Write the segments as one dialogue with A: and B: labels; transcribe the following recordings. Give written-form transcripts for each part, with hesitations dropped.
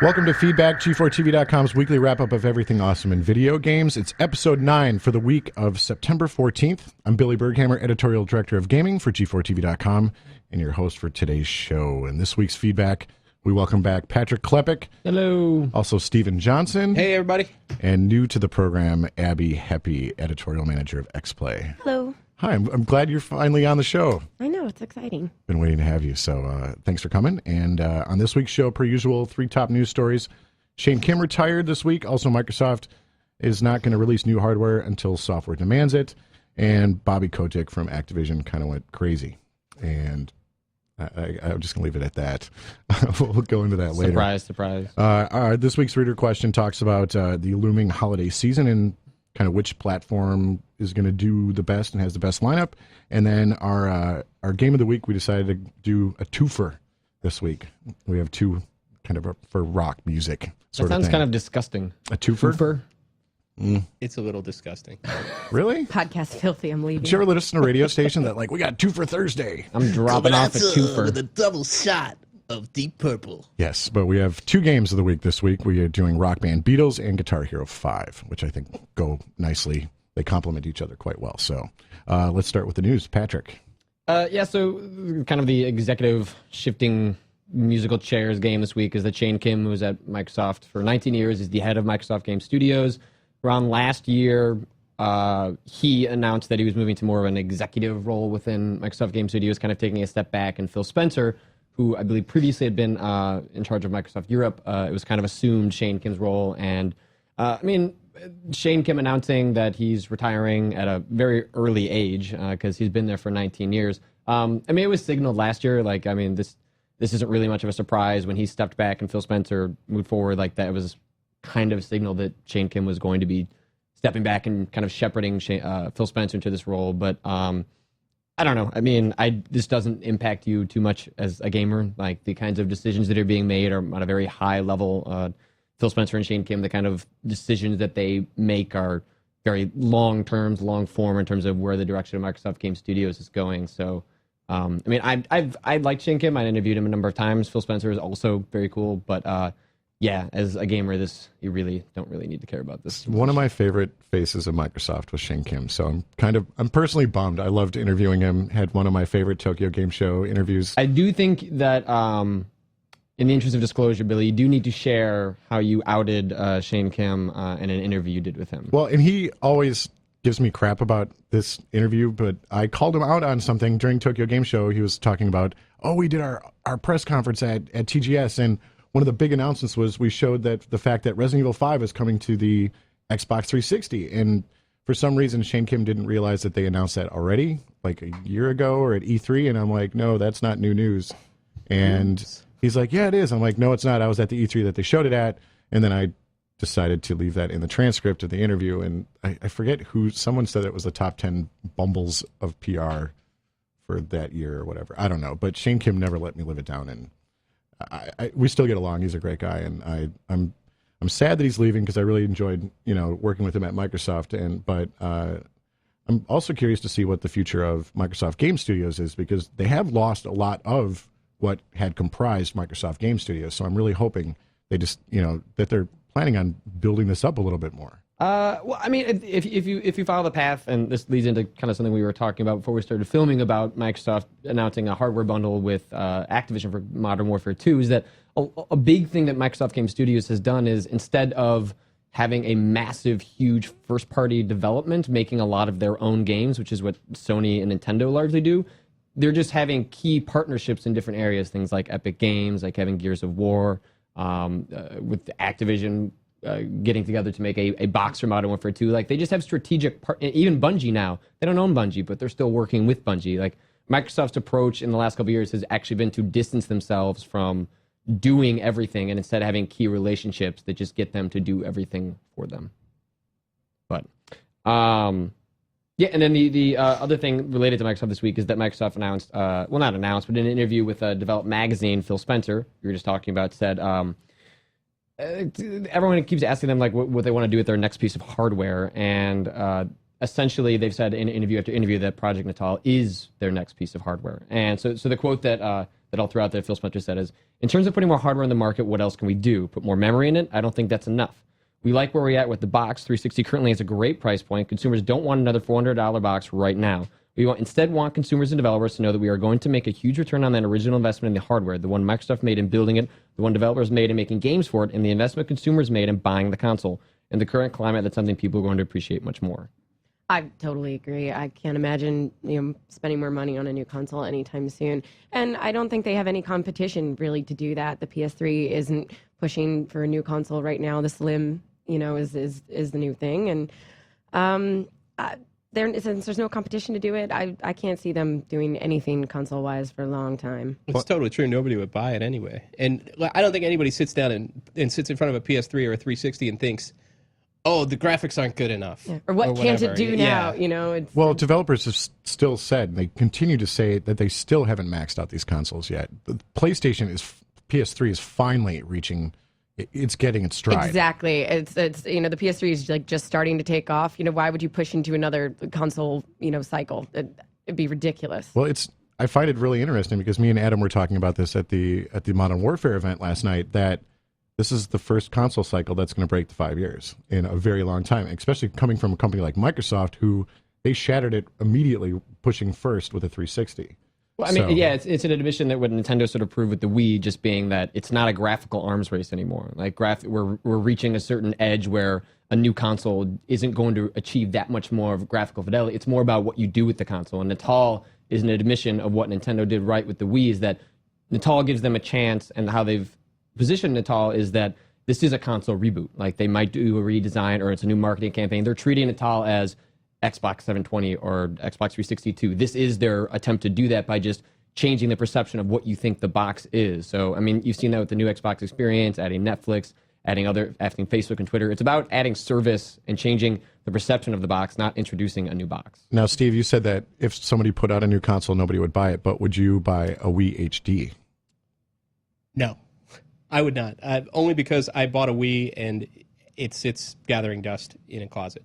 A: Welcome to Feedback, G4TV.com's weekly wrap-up of everything awesome in video games. It's episode 9 for the week of September 14th. I'm Billy Berghammer, editorial director of gaming for G4TV.com, and your host for today's show. And this week's feedback, we welcome back Patrick Klepek.
B: Hello.
A: Also Stephen Johnson.
B: Hey, everybody.
A: And new to the program, Abby Heppy, editorial manager of XPlay.
C: Hello.
A: Hi, I'm glad you're finally on the show.
C: I know, it's exciting.
A: Been waiting to have you, so thanks for coming. And on this week's show, per usual, 3 top news stories. Shane Kim retired this week. Also, Microsoft is not going to release new hardware until software demands it. And Bobby Kotick from Activision kind of went crazy. And I'm just going to leave it at that. We'll go into that later.
B: Surprise.
A: This week's reader question talks about the looming holiday season and kind of which platform is going to do the best and has the best lineup. And then our game of the week, we decided to do a twofer this week. We have 2 kind of for rock music.
B: That sounds kind of disgusting.
A: A twofer?
D: It's a little disgusting.
A: Really?
C: Podcast filthy, I'm leaving.
A: Did you ever listen to a radio station that, like, we got 2 for Thursday?
B: I'm dropping off a twofer.
D: With a double shot of Deep Purple.
A: Yes, but we have 2 games of the week this week. We are doing Rock Band Beatles and Guitar Hero 5, which I think go nicely. They complement each other quite well. So let's start with the news. Patrick.
B: So kind of the executive shifting musical chairs game this week is that Shane Kim, who was at Microsoft for 19 years, is the head of Microsoft Game Studios. Around last year, he announced that he was moving to more of an executive role within Microsoft Game Studios, kind of taking a step back. And Phil Spencer, who I believe previously had been in charge of Microsoft Europe, it was kind of assumed Shane Kim's role. And Shane Kim announcing that he's retiring at a very early age because he's been there for 19 years. It was signaled last year. This isn't really much of a surprise when he stepped back and Phil Spencer moved forward. Like, that was kind of a signal that Shane Kim was going to be stepping back and kind of shepherding Phil Spencer into this role. But I don't know. This doesn't impact you too much as a gamer. Like, the kinds of decisions that are being made are on a very high level. Phil Spencer and Shane Kim, the kind of decisions that they make are very long terms, long form in terms of where the direction of Microsoft Game Studios is going. So, I liked Shane Kim. I interviewed him a number of times. Phil Spencer is also very cool, but as a gamer, you really don't need to care about this.
A: One of my favorite faces of Microsoft was Shane Kim, so I'm personally bummed. I loved interviewing him. Had one of my favorite Tokyo Game Show interviews.
B: I do think that, in the interest of disclosure, Billy, you do need to share how you outed Shane Kim in an interview you did with him.
A: Well, and he always gives me crap about this interview, but I called him out on something during Tokyo Game Show. He was talking about, we did our press conference at TGS, and one of the big announcements was we showed that the fact that Resident Evil 5 is coming to the Xbox 360. And for some reason, Shane Kim didn't realize that they announced that already, like a year ago or at E3. And I'm like, no, that's not new news. And he's like, yeah, it is. I'm like, no, it's not. I was at the E3 that they showed it at. And then I decided to leave that in the transcript of the interview. And I forget someone said it was the top 10 bumbles of PR for that year or whatever. I don't know. But Shane Kim never let me live it down. And we still get along. He's a great guy, and I'm sad that he's leaving because I really enjoyed working with him at Microsoft. But I'm also curious to see what the future of Microsoft Game Studios is, because they have lost a lot of what had comprised Microsoft Game Studios. So I'm really hoping they just that they're planning on building this up a little bit more.
B: If you follow the path, and this leads into kind of something we were talking about before we started filming about Microsoft announcing a hardware bundle with Activision for Modern Warfare 2, is that a big thing that Microsoft Game Studios has done is, instead of having a massive, huge first-party development making a lot of their own games, which is what Sony and Nintendo largely do, they're just having key partnerships in different areas, things like Epic Games, like having Gears of War, with Activision getting together to make a box for Modern Warfare 2. Like, they just have strategic even Bungie now. They don't own Bungie, but they're still working with Bungie. Like, Microsoft's approach in the last couple of years has actually been to distance themselves from doing everything, and instead having key relationships that just get them to do everything for them. But and then the other thing related to Microsoft this week is that Microsoft announced, not announced, but in an interview with Develop Magazine, Phil Spencer, you were just talking about, said everyone keeps asking them like what they want to do with their next piece of hardware, and essentially they've said in interview after interview that Project Natal is their next piece of hardware. And so the quote that I'll throw out that Phil Spencer said is, in terms of putting more hardware in the market, what else can we do? Put more memory in it? I don't think that's enough. We like where we're at with the box. 360 currently has a great price point. Consumers don't want another $400 box right now. We instead want consumers and developers to know that we are going to make a huge return on that original investment in the hardware, the one Microsoft made in building it, the one developers made in making games for it, and the investment consumers made in buying the console. In the current climate, that's something people are going to appreciate much more.
C: I totally agree. I can't imagine spending more money on a new console anytime soon. And I don't think they have any competition really to do that. The PS3 isn't pushing for a new console right now. The Slim, is the new thing. And since there's no competition to do it, I can't see them doing anything console-wise for a long time.
D: It's totally true. Nobody would buy it anyway. And I don't think anybody sits down and sits in front of a PS3 or a 360 and thinks, oh, the graphics aren't good enough.
C: Yeah. Or what can't it do now?
A: Well, developers have still said, they continue to say that they still haven't maxed out these consoles yet. The PS3 is finally reaching, it's getting its stride.
C: Exactly. It's the PS3 is like just starting to take off. Why would you push into another console, cycle? It'd be ridiculous.
A: Well, I find it really interesting because me and Adam were talking about this at the Modern Warfare event last night, that this is the first console cycle that's going to break the 5 years in a very long time, especially coming from a company like Microsoft, who they shattered it immediately, pushing first with a 360.
B: Well, I mean, it's an admission that what Nintendo sort of proved with the Wii just being that it's not a graphical arms race anymore. Like we're reaching a certain edge where a new console isn't going to achieve that much more of graphical fidelity. It's more about what you do with the console. And Natal is an admission of what Nintendo did right with the Wii, is that Natal gives them a chance, and how they've position Natal is that this is a console reboot. Like they might do a redesign or it's a new marketing campaign. They're treating Natal as Xbox 720 or Xbox 362. This is their attempt to do that by just changing the perception of what you think the box is. So, I mean, you've seen that with the new Xbox experience, adding Netflix, adding Facebook and Twitter. It's about adding service and changing the perception of the box, not introducing a new box.
A: Now, Steve, you said that if somebody put out a new console, nobody would buy it, but would you buy a Wii HD?
D: No. I would not, only because I bought a Wii and it sits gathering dust in a closet.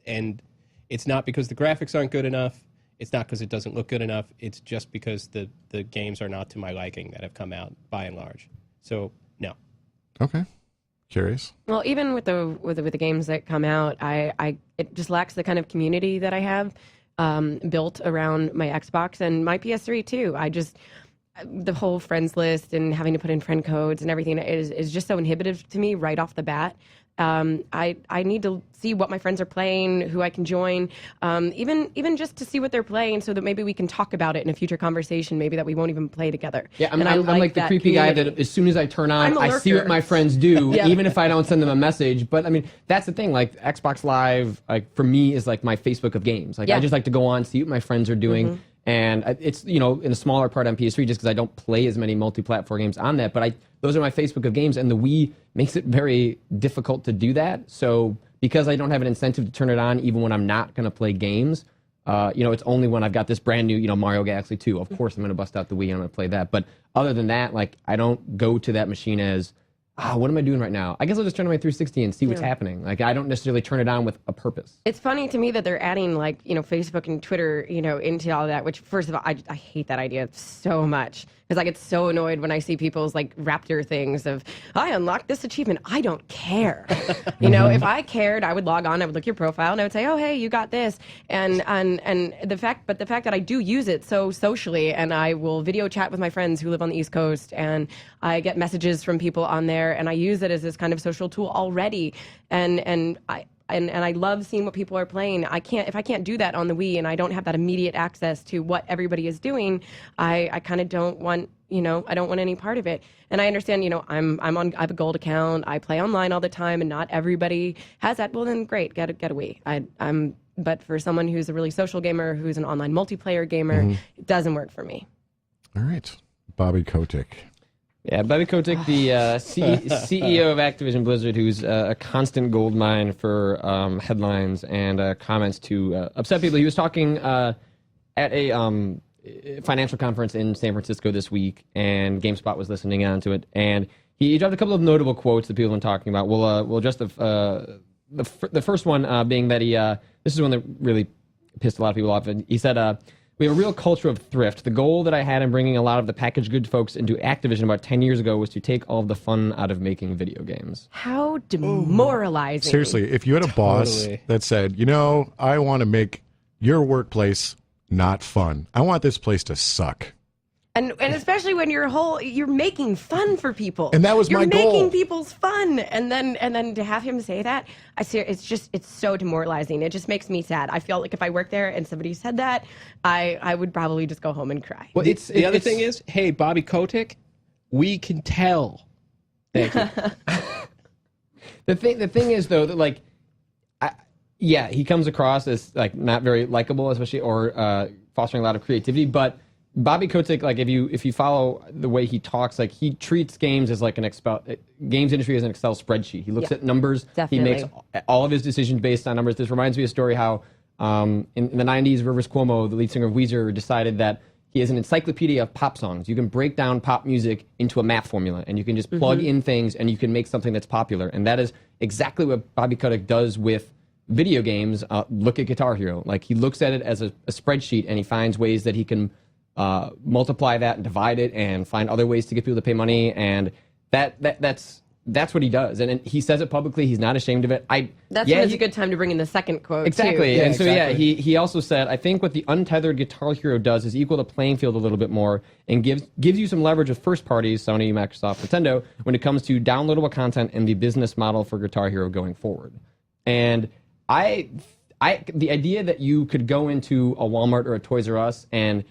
D: And it's not because the graphics aren't good enough. It's not because it doesn't look good enough. It's just because the games are not to my liking that have come out by and large. So, no.
A: Okay. Curious.
C: Well, even with the games that come out, it just lacks the kind of community that I have built around my Xbox and my PS3 too. The whole friends list and having to put in friend codes and everything is just so inhibitive to me right off the bat. I need to see what my friends are playing, who I can join, even just to see what they're playing, so that maybe we can talk about it in a future conversation. Maybe that we won't even play together.
B: Yeah, I'm like the creepy guy that as soon as I turn on, I see what my friends do,
C: Yeah.
B: even if I don't send them a message. But I mean, that's the thing. Like Xbox Live, like for me, is like my Facebook of games. Like I just like to go on, see what my friends are doing. Mm-hmm. And it's, in a smaller part on PS3 just because I don't play as many multi-platform games on that. But those are my Facebook of games, and the Wii makes it very difficult to do that. So because I don't have an incentive to turn it on even when I'm not going to play games, it's only when I've got this brand new, Mario Galaxy 2. Of course I'm going to bust out the Wii and I'm going to play that. But other than that, like I don't go to that machine as, what am I doing right now? I guess I'll just turn on my 360 and see what's happening. Like I don't necessarily turn it on with a purpose.
C: It's funny to me that they're adding Facebook and Twitter, into all that, which first of all, I hate that idea so much. Because I get so annoyed when I see people's Raptor things of, I unlocked this achievement. I don't care. If I cared, I would log on, I would look at your profile, and I would say, oh, hey, you got this. And the fact that I do use it so socially, and I will video chat with my friends who live on the East Coast, and I get messages from people on there, and I use it as this kind of social tool already. And I love seeing what people are playing. If I can't do that on the Wii and I don't have that immediate access to what everybody is doing, I kind of don't want, I don't want any part of it. And I understand, I have a gold account. I play online all the time, and not everybody has that. Well, then great, get a Wii. But for someone who's a really social gamer, who's an online multiplayer gamer, it doesn't work for me.
A: All right, Bobby Kotick.
B: Yeah, Bobby Kotick, the CEO of Activision Blizzard, who's a constant gold mine for headlines and comments to upset people. He was talking at a financial conference in San Francisco this week, and GameSpot was listening on to it. And he dropped a couple of notable quotes that people have been talking about. We'll address the the first one being that he this is one that really pissed a lot of people off. And he said, "We have a real culture of thrift. The goal that I had in bringing a lot of the packaged good folks into Activision about 10 years ago was to take all of the fun out of making video games."
C: How demoralizing.
A: Seriously, if you had a boss
D: Totally.
A: that said, I want to make your workplace not fun. I want this place to suck.
C: And especially when you're making fun for people.
A: And that was my goal.
C: You're making people's fun. And then to have him say that, it's so demoralizing. It just makes me sad. I feel like if I worked there and somebody said that, I would probably just go home and cry.
B: Well,
D: The other thing is, hey, Bobby Kotick, we can tell. Thank you.
B: The thing is though that like, he comes across as like not very likable, especially or fostering a lot of creativity. But Bobby Kotick, like if you follow the way he talks, like he treats games as like games industry as an Excel spreadsheet. He looks at numbers.
C: Definitely.
B: He makes all of his decisions based on numbers. This reminds me of a story how in the 90s, Rivers Cuomo, the lead singer of Weezer, decided that he is an encyclopedia of pop songs. You can break down pop music into a math formula, and you can just plug in things, and you can make something that's popular. And that is exactly what Bobby Kotick does with video games. Look at Guitar Hero. Like he looks at it as a spreadsheet, and he finds ways that he can multiply that and divide it and find other ways to get people to pay money, and that's what he does, and he says it publicly. He's not ashamed of it.
C: That's when it's a good time to bring in the second quote.
B: Exactly,
C: too.
B: and so
D: exactly.
B: he also said, I think what the untethered Guitar Hero does is equal the playing field a little bit more and gives you some leverage with first parties, Sony, Microsoft, Nintendo, when it comes to downloadable content and the business model for Guitar Hero going forward. And the idea that you could go into a Walmart or a Toys R Us and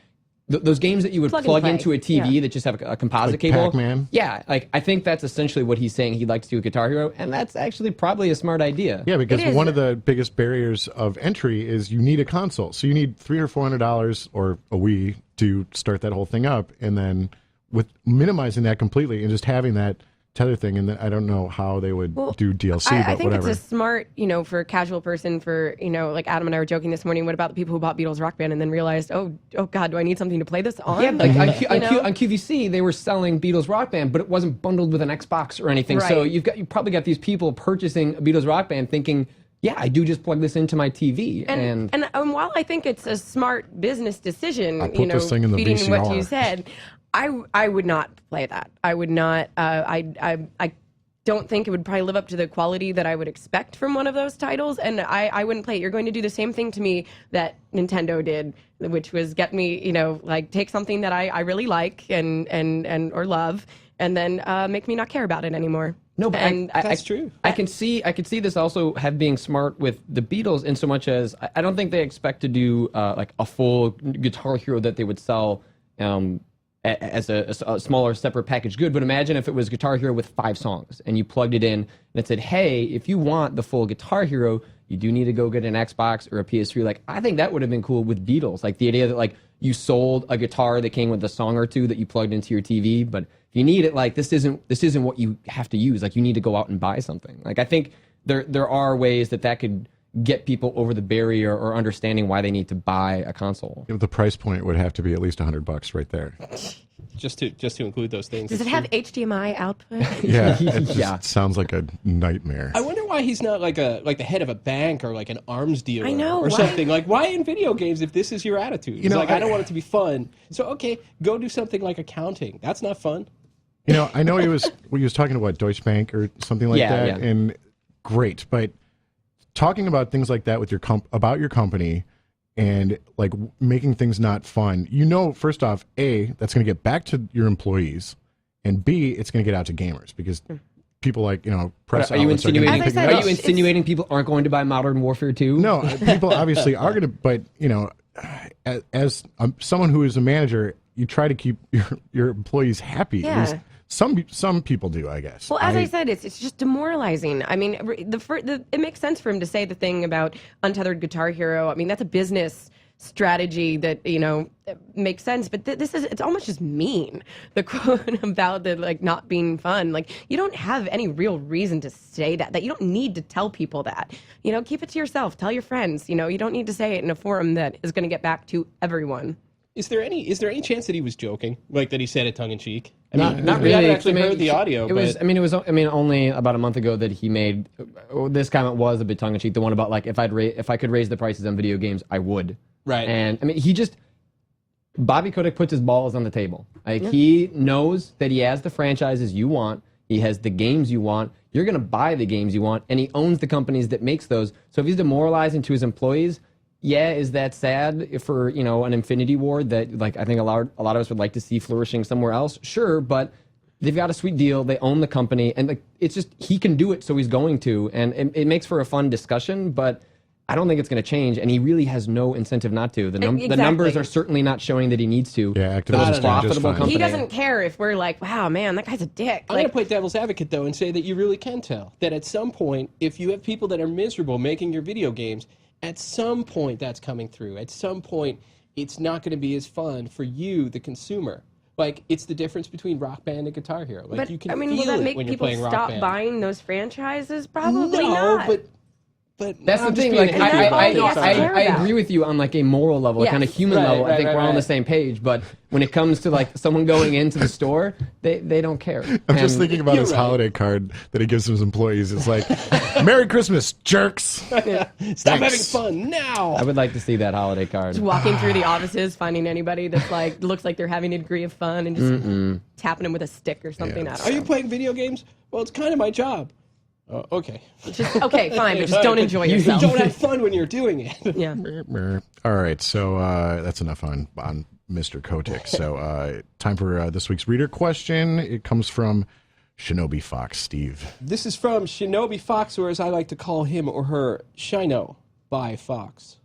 B: those games that you would plug into a TV that just have a composite
A: Like
B: cable.
A: Pac-Man?
B: Yeah, like I think that's essentially what he's saying he'd like to do with Guitar Hero, and that's actually probably a smart idea.
A: Yeah, because
C: It is.
A: one of the biggest barriers of entry is you need a console. So you need $300 or $400 or a Wii to start that whole thing up, and then with minimizing that completely and just having that tether thing, and then I don't know how they would do DLC,
C: I
A: but
C: think
A: whatever.
C: it's a smart, for a casual person, like Adam and I were joking this morning, what about the people who bought Beatles Rock Band and then realized, oh God, do I need something to play this on?
B: Yeah, like
C: Mhm.
B: on QVC, they were selling Beatles Rock Band, but it wasn't bundled with an Xbox or anything. So
C: Right.
B: you probably got these people purchasing a Beatles Rock Band thinking, yeah, I do just plug this into my TV.
C: And while I think it's a smart business decision,
A: I'll put this thing in the
C: feeding what
A: VCR.
C: you said, I would not play that. I would not. I don't think it would probably live up to the quality that I would expect from one of those titles, and I wouldn't play it. You're going to do the same thing to me that Nintendo did, which was get me, like take something that I really like and or love, and then make me not care about it anymore.
B: No, but
D: That's true.
B: I can see this also being smart with the Beatles in so much as I don't think they expect to do like a full Guitar Hero that they would sell as a smaller separate package good. But imagine if it was Guitar Hero with 5 songs and you plugged it in and it said, hey, if you want the full Guitar Hero, you do need to go get an Xbox or a PS3. Like, I think that would have been cool with Beatles. Like the idea that like you sold a guitar that came with a song or two that you plugged into your TV, but if you need it, like this isn't what you have to use. Like you need to go out and buy something. Like I think there are ways that could get people over the barrier or understanding why they need to buy a console.
A: The price point would have to be at least $100 right there.
D: Just to include those things.
C: Does it
D: It's
C: have
D: true.
C: HDMI output?
A: Yeah, it just
B: Yeah.
A: sounds like a nightmare.
D: I wonder why he's not like the head of a bank or like an arms dealer
C: I know,
D: or
C: why?
D: something. Like why in video games if this is your attitude? It's
A: know,
D: like I don't want it to be fun. So okay, go do something like accounting. That's not fun.
A: I know he was talking about Deutsche Bank or something like
B: Yeah,
A: that,
B: yeah.
A: and great, but talking about things like that with your about your company and like making things not fun, first off, A, that's going to get back to your employees, and B, it's going to get out to gamers because people like, press
B: Are you
A: outlets are gonna
B: insinuating?
A: pick
C: As I
A: it
C: said,
A: up.
B: Are you insinuating people aren't going to buy Modern Warfare 2?
A: No, people obviously are going to, but as someone who is a manager, you try to keep your employees happy.
C: Yeah.
A: At least some people do, I guess.
C: Well, as I said, it's just demoralizing. I mean, it makes sense for him to say the thing about untethered Guitar Hero. I mean, that's a business strategy that makes sense. But it's almost just mean. The quote about the like not being fun. Like you don't have any real reason to say that. That you don't need to tell people that. Keep it to yourself. Tell your friends. You don't need to say it in a forum that is going to get back to everyone.
D: Is there any chance that he was joking, like that he said it tongue in cheek?
B: Not
D: we haven't
B: really.
D: actually heard the audio.
B: It was only about a month ago that he made this comment was a bit tongue in cheek. The one about like if I could raise the prices on video games, I would.
D: Right.
B: And I mean, Bobby Kotick puts his balls on the table. Like he knows that he has the franchises you want. He has the games you want. You're going to buy the games you want, and he owns the companies that makes those. So if he's demoralizing to his employees, yeah, is that sad for an Infinity Ward that like I think a lot of us would like to see flourishing somewhere else? Sure, but they've got a sweet deal. They own the company, and like it's just he can do it, so he's going to, and it makes for a fun discussion. But I don't think it's going to change, and he really has no incentive not to. The numbers are certainly not showing that he needs to.
A: Yeah, Activision's
B: profitable company.
C: He doesn't care if we're like, wow, man, that guy's a dick.
D: I'm going to play devil's advocate, though, and say that you really can tell that at some point, if you have people that are miserable making your video games, at some point that's coming through. At some point, it's not going to be as fun for you, the consumer. Like, it's the difference between Rock Band and Guitar Hero. Like,
C: but,
D: you can
C: I mean,
D: feel
C: will that
D: it
C: make
D: when you're
C: people
D: playing Rock
C: stop
D: Band.
C: buying those franchises? Probably
D: No,
C: not.
D: but
B: that's
D: I'm
B: the thing.
D: just being
B: Like,
D: a hypocrite.
B: I agree with you on like a moral level, a
C: Yes.
B: kind of human
D: Right,
B: level. I think
D: right,
B: we're all on
D: right.
B: the same page. But when it comes to like someone going into the store, they don't care.
A: I'm just thinking about his
D: right.
A: holiday card that he gives his employees. It's like, Merry Christmas, jerks.
D: Stop
A: Thanks.
D: having fun now.
B: I would like to see that holiday card.
C: Just walking through the offices, finding anybody that's like looks like they're having a degree of fun, and just tapping them with a stick or something.
A: Yeah.
C: I
D: Are
C: don't
D: you
C: know.
D: playing video games? Well, it's kind of my job. Okay.
C: Just okay, fine, but just don't enjoy
D: You
C: yourself.
D: don't have fun when you're doing it.
C: Yeah.
A: All right, so that's enough on Mr. Kotick. So time for this week's reader question. It comes from Shinobi Fox, Steve.
D: This is from Shinobi Fox, or as I like to call him or her, Shino by Fox.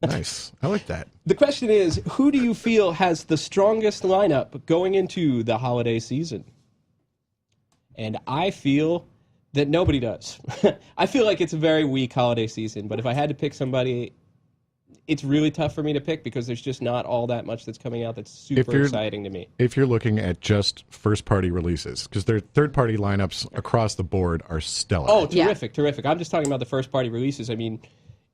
A: Nice. I like that.
D: The question is, who do you feel has the strongest lineup going into the holiday season? And I feel that nobody does. I feel like it's a very weak holiday season, but if I had to pick somebody, it's really tough for me to pick because there's just not all that much that's coming out that's super exciting to me.
A: If you're looking at just first-party releases, because their third-party lineups across the board are stellar.
D: Oh, terrific. I'm just talking about the first-party releases. I mean,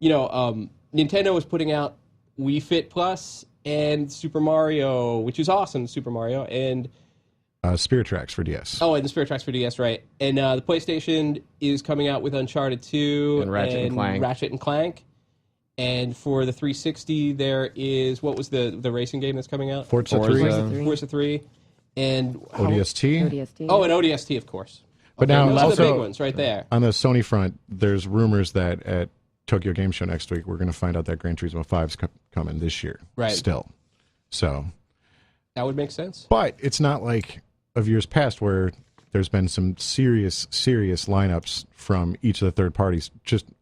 D: Nintendo is putting out Wii Fit Plus and Super Mario, which is awesome, Super Mario, and
A: Spirit Tracks for DS.
D: oh, and the Spirit Tracks for DS, right? And the PlayStation is coming out with Uncharted 2
B: And Ratchet and Clank.
D: And for the 360, there is what was the racing game that's coming out?
A: Forza 3.
D: Forza 3, and
A: ODST.
C: ODST.
D: Oh, and ODST, of course.
A: But
D: Okay,
A: now
D: those are the
A: also
D: big ones right there.
A: on the Sony front, there's rumors that at Tokyo Game Show next week, we're going to find out that Gran Turismo 5 is coming this year.
D: Right.
A: Still. So,
D: That would make sense.
A: but it's not like of years past where there's been some serious lineups from each of the third parties,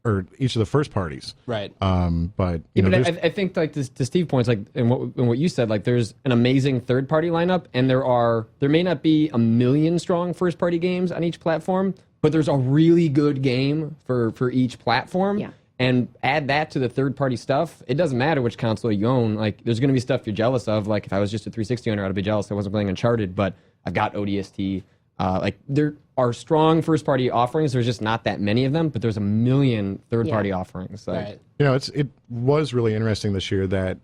A: or each of the first parties.
D: Right.
A: But
B: I think like to Steve points, like in what you said, like there's an amazing third party lineup, and there may not be 1 million strong first party games on each platform, but there's a really good game for each platform.
C: Yeah.
B: And add that to the third party stuff. It doesn't matter which console you own. Like there's going to be stuff you're jealous of. Like if I was just a 360 owner, I'd be jealous I wasn't playing Uncharted, but I've got ODST. Like there are strong first party offerings. There's just not that many of them, but there's 1 million third party offerings. Like,
D: Right.
A: it was really interesting this year that,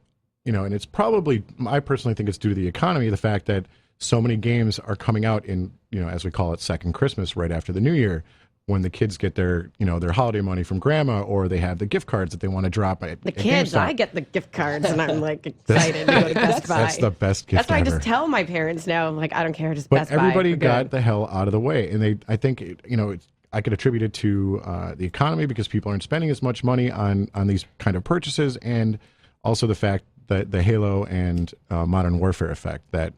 A: and it's probably, I personally think it's due to the economy, the fact that so many games are coming out in, as we call it, second Christmas, right after the New Year, when the kids get their holiday money from grandma, or they have the gift cards that they want to drop at
C: The kids,
A: GameStop.
C: I get the gift cards, and I'm like excited to go to Best Buy.
A: That's the best gift
C: That's why
A: ever.
C: I just tell my parents now. I'm like, I don't care, just
A: But
C: Best Buy.
A: everybody
C: We're
A: got
C: good.
A: the hell out of the way, and I think I could attribute it to the economy because people aren't spending as much money on these kind of purchases, and also the fact that the Halo and Modern Warfare effect, that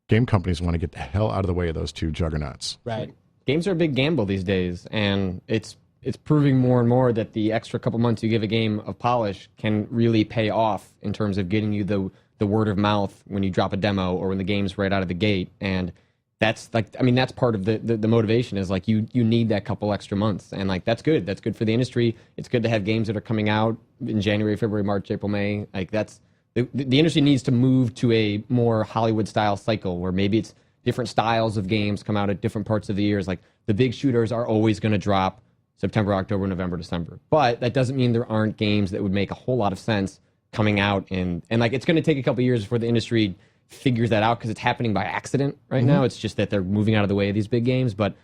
A: game companies want to get the hell out of the way of those two juggernauts.
D: Right.
B: games are a big gamble these days, and it's proving more and more that the extra couple months you give a game of polish can really pay off in terms of getting you the word of mouth when you drop a demo or when the game's right out of the gate. And that's like, I mean, that's part of the motivation is like you need that couple extra months, and like that's good. That's good for the industry. It's good to have games that are coming out in January, February, March, April, May. Like that's the industry needs to move to a more Hollywood style cycle where maybe it's different styles of games come out at different parts of the years. Like the big shooters are always going to drop September, October, November, December. But that doesn't mean there aren't games that would make a whole lot of sense coming out, and like it's going to take a couple years before the industry figures that out, because it's happening by accident right now. It's just that they're moving out of the way of these big games, but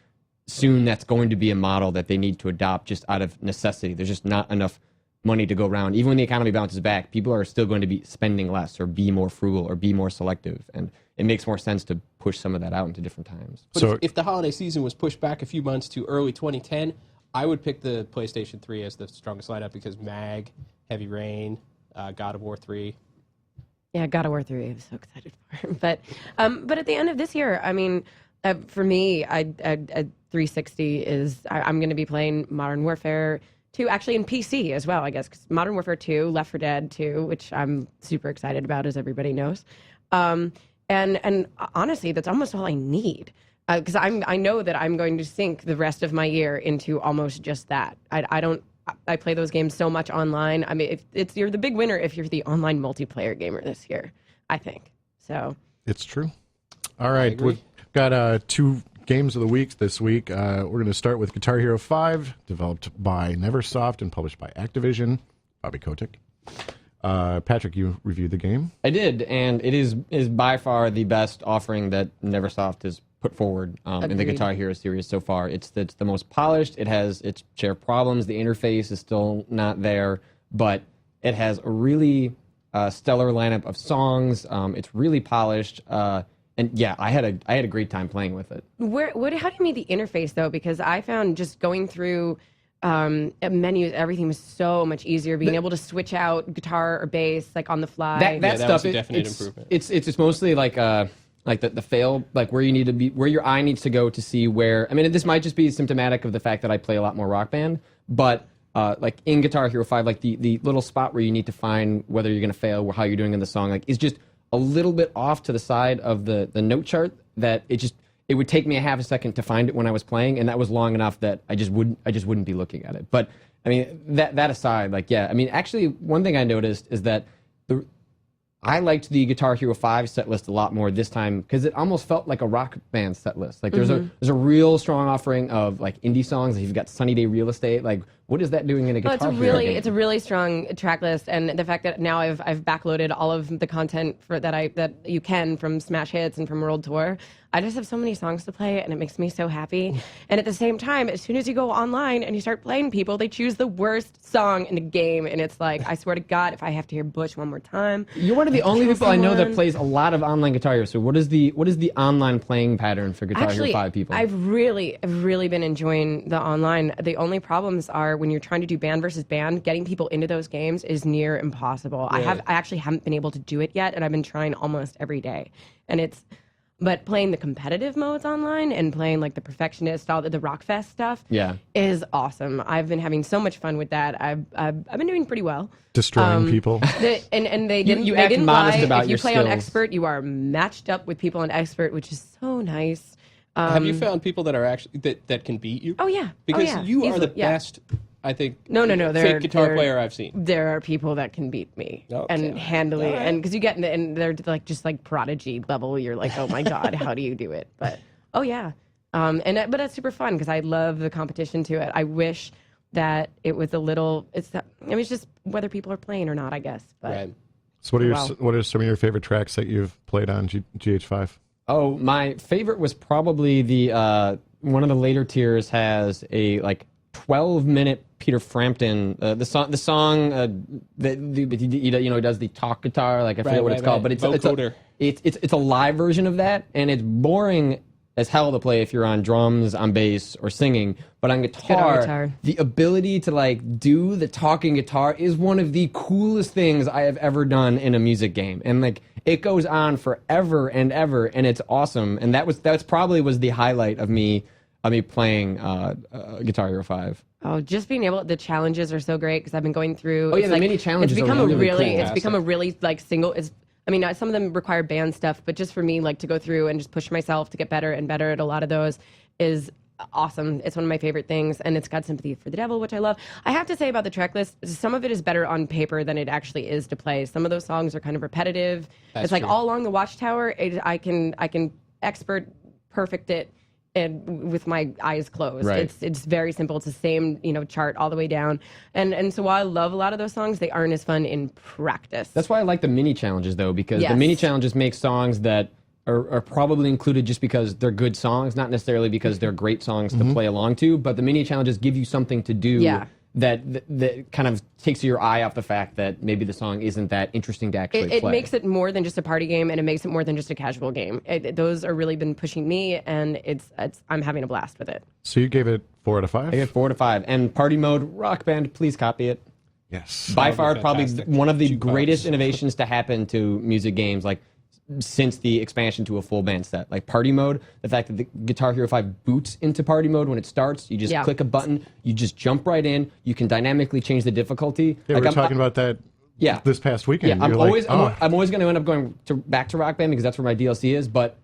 B: soon that's going to be a model that they need to adopt just out of necessity. There's just not enough money to go around. Even when the economy bounces back, people are still going to be spending less or be more frugal or be more selective, and it makes more sense to push some of that out into different times.
D: But
A: So-
D: if the holiday season was pushed back a few months to early 2010, I would pick the PlayStation 3 as the strongest lineup, because Mag, Heavy Rain, God of War 3.
C: Yeah, God of War 3. I'm so excited for. But at the end of this year, I mean, for me, 360 is I'm going to be playing Modern Warfare 2, actually in PC as well, I guess. 'Cause Modern Warfare 2, Left 4 Dead 2, which I'm super excited about, as everybody knows. And honestly, that's almost all I need. Because I know that I'm going to sink the rest of my year into almost just that. I play those games so much online. I mean, you're the big winner if you're the online multiplayer gamer this year, I think. So
A: It's true. All right, we've got 2 games of the week this week. We're going to start with Guitar Hero 5, developed by Neversoft and published by Activision. Bobby Kotick. Patrick, you reviewed the game.
B: I did, and it is by far the best offering that Neversoft has put forward in the Guitar Hero series so far. It's the most polished. It has its share of problems. The interface is still not there, but it has a really stellar lineup of songs. It's really polished, and yeah, I had a great time playing with it.
C: how do you mean the interface though? Because I found just going through menus, everything was so much easier. Being able to switch out guitar or bass like on the fly.
D: That
B: Stuff
D: was a definite improvement.
B: It's mostly like the fail, like where you need to be, where your eye needs to go to see where. I mean, this might just be symptomatic of the fact that I play a lot more Rock Band, but like in Guitar Hero 5, like the little spot where you need to find whether you're going to fail or how you're doing in the song, like is just a little bit off to the side of the note chart, that it would take me a half a second to find it when I was playing, and that was long enough that I just wouldn't be looking at it. But I mean, that aside, like, yeah, I mean, actually, one thing I noticed is that I liked the Guitar Hero 5 set list a lot more this time, because it almost felt like a Rock Band set list. Like there's a real strong offering of like indie songs. Like you've got Sunny Day Real Estate. Like what is that doing in a Guitar Hero game?
C: It's a really strong track list, and the fact that now I've backloaded all of the content that you can from Smash Hits and from World Tour. I just have so many songs to play, and it makes me so happy. And at the same time, as soon as you go online and you start playing people, they choose the worst song in the game, and it's like, I swear to God, if I have to hear Bush one more time,
B: you're one of the only people I know that
C: someone.
B: plays a lot of online Guitar Hero. So what is the online playing pattern for Guitar Hero 5 people?
C: I've really been enjoying the online. The only problems are when you're trying to do band versus band, getting people into those games is near impossible.
D: Really?
C: I actually haven't been able to do it yet, and I've been trying almost every day. But playing the competitive modes online and playing like the Perfectionist, all the Rockfest stuff, is awesome. I've been having so much fun with that. I've been doing pretty well.
A: Destroying people.
C: And they didn't.
B: you
C: they
B: act
C: didn't
B: modest
C: lie.
B: about
C: if you
B: your
C: play on
B: skills.
C: expert, you are matched up with people on expert, which is so nice.
D: Have you found people that are actually that can beat you?
C: Oh yeah,
D: Because
C: yeah.
D: you are the
C: Yeah.
D: best, I think.
C: No,
D: fake guitar player I've seen.
C: There are people that can beat me
D: Okay.
C: and handily,
D: All right.
C: and because you get and they're like just like prodigy level. You're like, oh my God, how do you do it? But oh yeah, but it's super fun because I love the competition to it. I wish that it was a little. It's just whether people are playing or not, I guess. But
D: Right.
A: So
C: Wow.
A: what are some of your favorite tracks that you've played on GH5?
B: Oh, my favorite was probably the one of the later tiers has a like 12-minute Peter Frampton the song that he does the talk guitar, like I forget what it's called, but it's a live version of that, and it's boring as hell to play if you're on drums, on bass, or singing. But on guitar, the ability to like do the talking guitar is one of the coolest things I have ever done in a music game, and like it goes on forever and ever, and it's awesome. And that's probably was the highlight of me playing Guitar Hero 5.
C: Oh, just being able, the challenges are so great because I've been going through.
B: Oh yeah, the mini challenges
C: It's become
B: are really cool.
C: It's become a really like single. Some of them require band stuff, but just for me, like to go through and just push myself to get better and better at a lot of those is awesome. It's one of my favorite things, and it's got Sympathy for the Devil, which I love. I have to say about the track list, some of it is better on paper than it actually is to play. Some of those songs are kind of repetitive.
D: That's
C: it's like
D: true.
C: All Along the Watchtower. I can expert perfect it and with my eyes closed.
B: Right.
C: It's very simple. It's the same, chart all the way down. And so while I love a lot of those songs, they aren't as fun in practice.
B: That's why I like the mini challenges, though, because the
C: Yes.
B: mini challenges make songs that are probably included just because they're good songs, not necessarily because they're great songs to play along to, but the mini challenges give you something to do
C: Yeah.
B: that kind of takes your eye off the fact that maybe the song isn't that interesting to actually
C: It
B: play.
C: makes it more than just a party game, and it makes it more than just a casual game. Those are really been pushing me, and I'm having a blast with it.
A: So you gave it 4 out of 5?
B: I get 4 to 5. And party mode, Rock Band, please copy it.
A: Yes.
B: By far, probably
D: fantastic.
B: one of the
D: Jukebox.
B: greatest innovations to happen to music games, like since the expansion to a full band set. Like party mode, the fact that the Guitar Hero 5 boots into party mode when it starts, you just
C: Yeah.
B: click a button, you just jump right in, you can dynamically change the difficulty.
A: Yeah,
B: like
A: we were talking about that
B: Yeah.
A: this past weekend.
B: Yeah, I'm
A: You're like,
B: always
A: "Oh."
B: I'm always going to end up going back to Rock Band because that's where my DLC is. But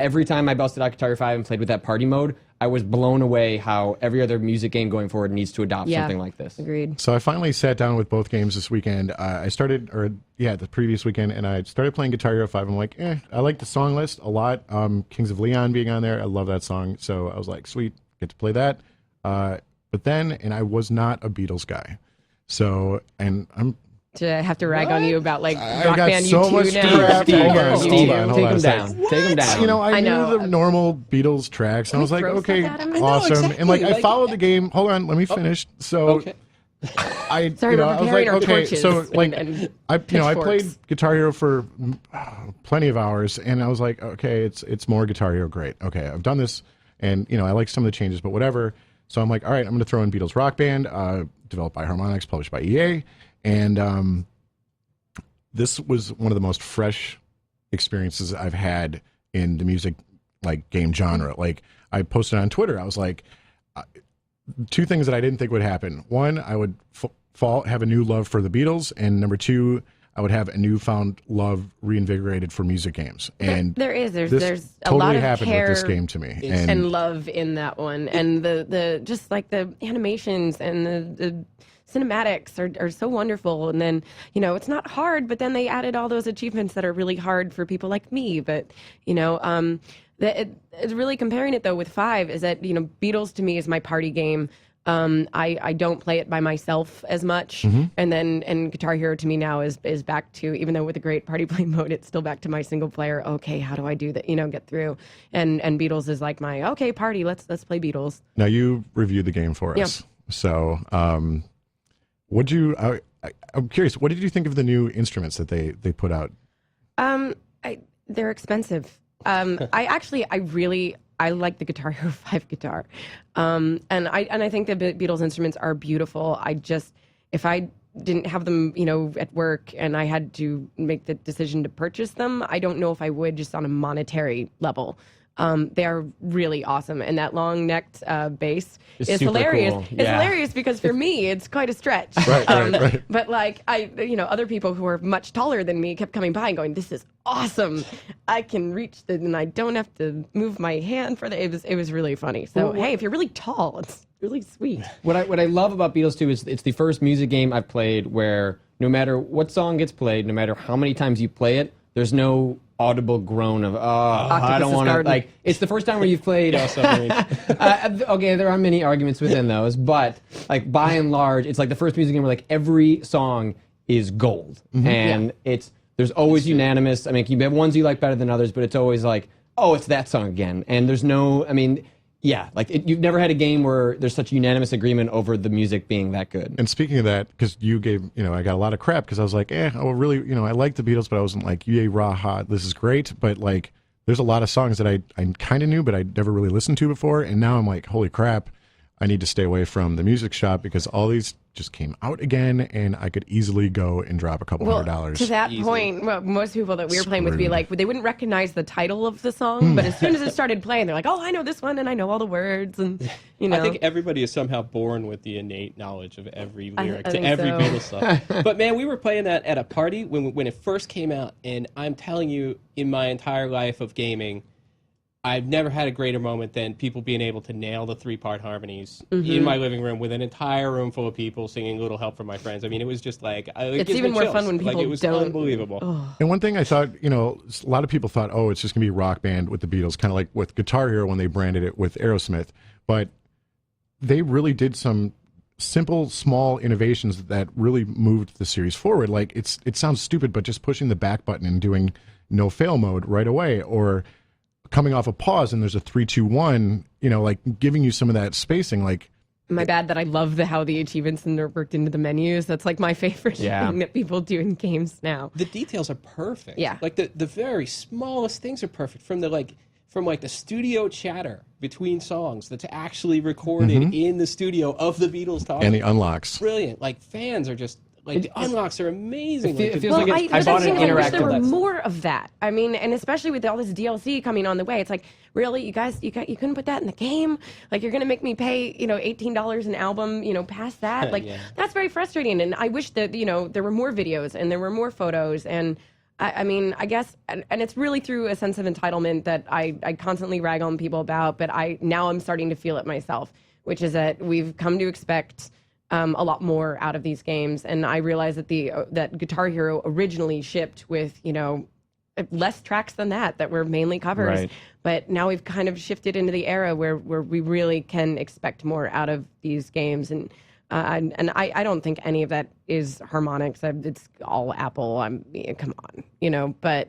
B: every time I busted out Guitar Hero 5 and played with that party mode, I was blown away how every other music game going forward needs to adopt
C: Yeah.
B: something like this.
C: Agreed.
A: So I finally sat down with both games this weekend. The previous weekend, and I started playing Guitar Hero 5. I'm like, I like the song list a lot. Kings of Leon being on there, I love that song. So I was like, sweet, get to play that. But then, and I was not a Beatles guy. So, and I'm
C: To have to rag on you about like
A: I
C: Rock
A: got
C: Band
A: so
C: U2
A: much
C: now.
A: crap.
B: Steve,
A: Hold on,
B: Steve,
A: hold on, hold
B: take
A: on
B: him
A: a
B: down.
A: second.
B: Take him down.
A: You know, I
C: I
A: knew
C: know.
A: the normal Beatles tracks, and I was like,
C: throw
A: okay,
C: stuff at him? I know,
A: awesome.
D: exactly.
A: And like, I
D: Like-
A: followed the game. Hold on, let me finish. So,
D: Okay.
C: Sorry, we're
A: I was
C: preparing
A: like,
C: our
A: okay,
C: torches
A: so like,
C: and
A: I played
C: pitchforks.
A: Guitar Hero for plenty of hours, and I was like, okay, it's more Guitar Hero, great. Okay, I've done this, and I like some of the changes, but whatever. So I'm like, all right, I'm going to throw in Beatles Rock Band, developed by Harmonix, published by EA, and this was one of the most fresh experiences I've had in the music like game genre. Like I posted on Twitter, I was like, two things that I didn't think would happen. One, I would have a new love for the Beatles, and number two, I would have a newfound love reinvigorated for music games. And
C: there's
A: this
C: a lot
A: totally
C: of
A: happened
C: care
A: with this game to me.
C: and love in that one, and the just like the animations and the cinematics are so wonderful. And then it's not hard, but then they added all those achievements that are really hard for people like me. But it's really comparing it though with 5 is that Beatles to me is my party game. I don't play it by myself as much, and Guitar Hero to me now is back to, even though with a great party play mode, it's still back to my single player. Okay, how do I do that? Get through. And Beatles is like my okay party. Let's play Beatles.
A: Now you reviewed the game for us, so would you? I'm curious. What did you think of the new instruments that they put out?
C: They're expensive. I like the Guitar Hero 5 guitar, and I think the Beatles instruments are beautiful. If I didn't have them, at work, and I had to make the decision to purchase them, I don't know if I would just on a monetary level. They are really awesome, and that long-necked bass
B: It's
C: is
B: super
C: hilarious.
B: cool.
C: It's
B: Yeah.
C: hilarious because for me, it's quite a stretch.
A: Right.
C: But like other people who are much taller than me kept coming by and going, "This is awesome! I can reach and I don't have to move my hand for the." It was really funny. So hey, if you're really tall, it's really sweet.
B: What I love about Beatles 2 is it's the first music game I've played where no matter what song gets played, no matter how many times you play it, there's no audible groan of I don't want to. Like it's the first time where you've played. Okay, there are many arguments within those, but like by and large, it's like the first music game where like every song is gold, and there's always unanimous. I mean, you have ones you like better than others, but it's always like, oh, it's that song again, and there's no. I mean. Yeah, you've never had a game where there's such unanimous agreement over the music being that good.
A: And speaking of that, because you gave, I got a lot of crap because I was like, really, I like the Beatles, but I wasn't like, yay, rah, ha, this is great. But like, there's a lot of songs that I kind of knew, but I never really listened to before. And now I'm like, holy crap, I need to stay away from the music shop because all these just came out again, and I could easily go and drop a couple $100.
C: To that point, most people that we were playing with be like, they wouldn't recognize the title of the song, but as soon as it started playing, they're like, oh, I know this one, and I know all the words, and
D: I think everybody is somehow born with the innate knowledge of every lyric
C: I
D: to
C: think
D: every
C: so.
D: Beatles song. But man, we were playing that at a party when it first came out, and I'm telling you, in my entire life of gaming, I've never had a greater moment than people being able to nail the 3-part harmonies in my living room with an entire room full of people singing "Little Help from My Friends." I mean, it was just like
C: it's even more fun when people
D: it was
C: don't.
D: unbelievable.
C: Oh.
A: And one thing I thought, a lot of people thought, oh, it's just gonna be a rock band with the Beatles, kind of like with Guitar Hero when they branded it with Aerosmith, but they really did some simple, small innovations that really moved the series forward. Like it sounds stupid, but just pushing the back button and doing no fail mode right away, or coming off a pause and there's a 3, 2, 1, like giving you some of that spacing. Like,
C: my bad that I love how the achievements and they're worked into the menus. That's like my favorite thing that people do in games now.
D: The details are perfect.
C: Yeah.
D: Like the very smallest things are perfect, from the studio chatter between songs that's actually recorded in the studio of the Beatles talking.
A: and the unlocks.
D: Brilliant. Like, fans are just like, the unlocks are amazing.
B: It feels
C: Well,
B: like
C: I
B: I bought an
C: I wish
B: interactive.
C: there were more of that. I mean, and especially with all this DLC coming on the way, it's like, really, you guys, you couldn't put that in the game? Like, you're gonna make me pay, $18 an album, past that? Like, that's very frustrating. And I wish that, there were more videos and there were more photos. And I mean, I guess, and it's really through a sense of entitlement that I constantly rag on people about, but now I'm starting to feel it myself, which is that we've come to expect a lot more out of these games, and I realize that that Guitar Hero originally shipped with less tracks than that were mainly covers,
B: Right.
C: but now we've kind of shifted into the era where we really can expect more out of these games, and I don't think any of that is harmonics. It's all Apple. Come on, but.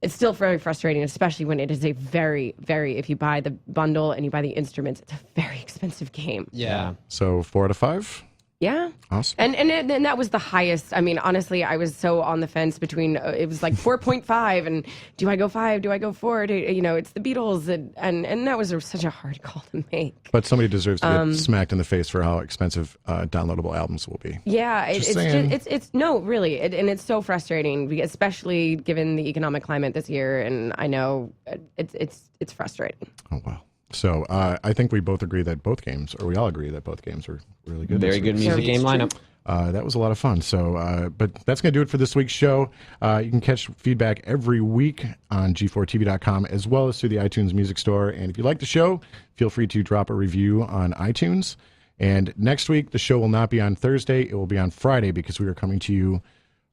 C: It's still very frustrating, especially when it is a very, very, if you buy the bundle and you buy the instruments, it's a very expensive game.
B: Yeah.
A: So 4 out of 5.
C: Yeah.
A: Awesome.
C: And that was the highest. I mean, honestly, I was so on the fence between, it was like 4.5 and do I go 5? Do I go 4? It's the Beatles. And that was such a hard call to make.
A: But somebody deserves to get smacked in the face for how expensive downloadable albums will be.
C: Yeah,
A: saying.
C: it's no, really. And it's so frustrating, especially given the economic climate this year. And I know it's frustrating.
A: Oh, wow. So I think we both agree that both games, or we all agree that both games were really good.
B: Very good music game lineup.
A: That was a lot of fun. So, but that's going to do it for this week's show. You can catch feedback every week on G4TV.com, as well as through the iTunes Music Store. And if you like the show, feel free to drop a review on iTunes. And next week, the show will not be on Thursday. It will be on Friday, because we are coming to you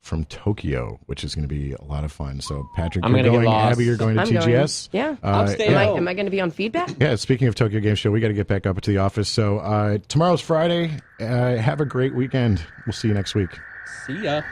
A: from Tokyo, which is going to be a lot of fun. So, Patrick,
B: I'm
A: you're
B: gonna get
A: going.
B: lost.
A: Abby, you're going to
C: I'm
A: TGS.
C: Going. Yeah.
D: I'm staying home.
C: Am I going to be on feedback?
A: Yeah, speaking of Tokyo Game Show, we got to get back up to the office. So tomorrow's Friday. Have a great weekend. We'll see you next week.
D: See ya.